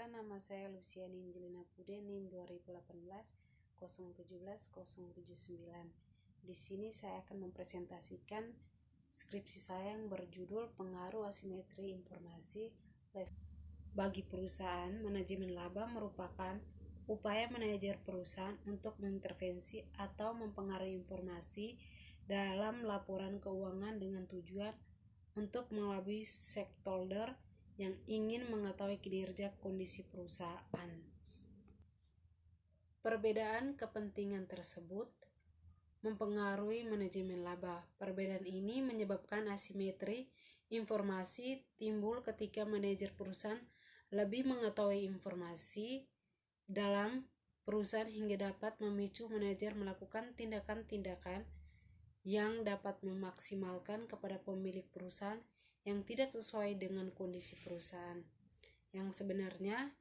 Perkenalkan, nama saya Luciani Angelina Pude, NIM 2018 017 079. Di sini saya akan mempresentasikan skripsi saya yang berjudul Pengaruh Asimetri Informasi bagi perusahaan. Manajemen laba merupakan upaya manajer perusahaan untuk mengintervensi atau mempengaruhi informasi dalam laporan keuangan dengan tujuan untuk mengelabui stakeholder yang ingin mengetahui kinerja kondisi perusahaan. Perbedaan kepentingan tersebut mempengaruhi manajemen laba. Perbedaan ini menyebabkan asimetri informasi timbul ketika manajer perusahaan lebih mengetahui informasi dalam perusahaan hingga dapat memicu manajer melakukan tindakan-tindakan yang dapat memaksimalkan kepada pemilik perusahaan yang tidak sesuai dengan kondisi perusahaan. Yang sebenarnya,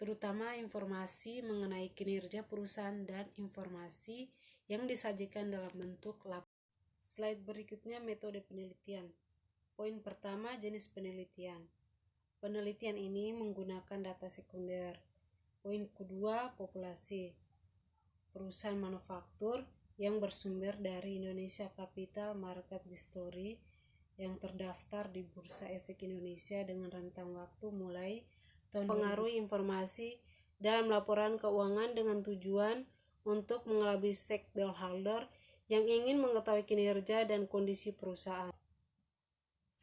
terutama informasi mengenai kinerja perusahaan dan informasi yang disajikan dalam bentuk laporan. Slide berikutnya metode penelitian. Poin pertama, jenis penelitian. Penelitian ini menggunakan data sekunder. Poin kedua, populasi. Perusahaan manufaktur yang bersumber dari Indonesia Capital Market History yang terdaftar di Bursa Efek Indonesia dengan rentang waktu mulai tahun. Pengaruh informasi dalam laporan keuangan dengan tujuan untuk mengelabui stakeholder yang ingin mengetahui kinerja dan kondisi perusahaan.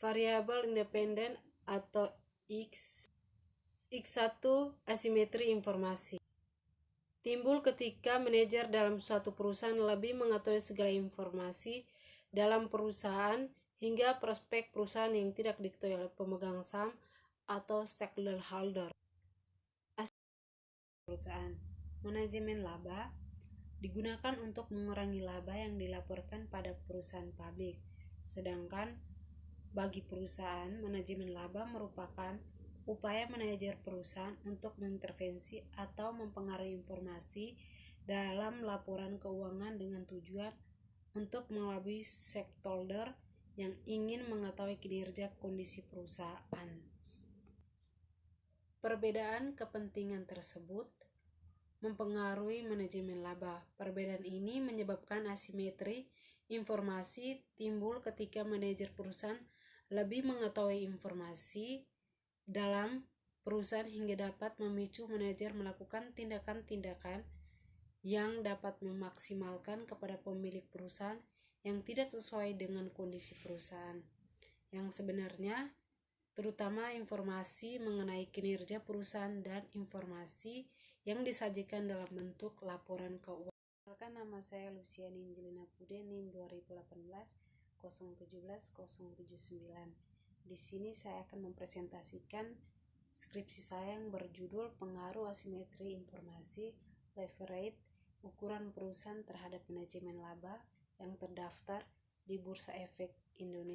Variabel independen atau X. X1, asimetri informasi. Timbul ketika manajer dalam suatu perusahaan lebih mengetahui segala informasi dalam perusahaan hingga prospek perusahaan yang tidak diketahui oleh pemegang saham atau stakeholder. Perusahaan. Manajemen laba digunakan untuk mengurangi laba yang dilaporkan pada perusahaan publik. Sedangkan bagi perusahaan, manajemen laba merupakan upaya manajer perusahaan untuk mengintervensi atau mempengaruhi informasi dalam laporan keuangan dengan tujuan untuk mengelabui stakeholder yang ingin mengetahui kinerja kondisi perusahaan. Perbedaan kepentingan tersebut mempengaruhi manajemen laba. Perbedaan ini menyebabkan asimetri informasi timbul ketika manajer perusahaan lebih mengetahui informasi dalam perusahaan hingga dapat memicu manajer melakukan tindakan-tindakan yang dapat memaksimalkan kepada pemilik perusahaan yang tidak sesuai dengan kondisi perusahaan. Yang sebenarnya, terutama informasi mengenai kinerja perusahaan dan informasi yang disajikan dalam bentuk laporan keuangan. Perkenalkan, nama saya Luciani Angelina Pude, NIM 2018 017 079. Di sini saya akan mempresentasikan skripsi saya yang berjudul Pengaruh Asimetri Informasi Leverage Ukuran Perusahaan terhadap Manajemen Laba yang terdaftar di Bursa Efek Indonesia.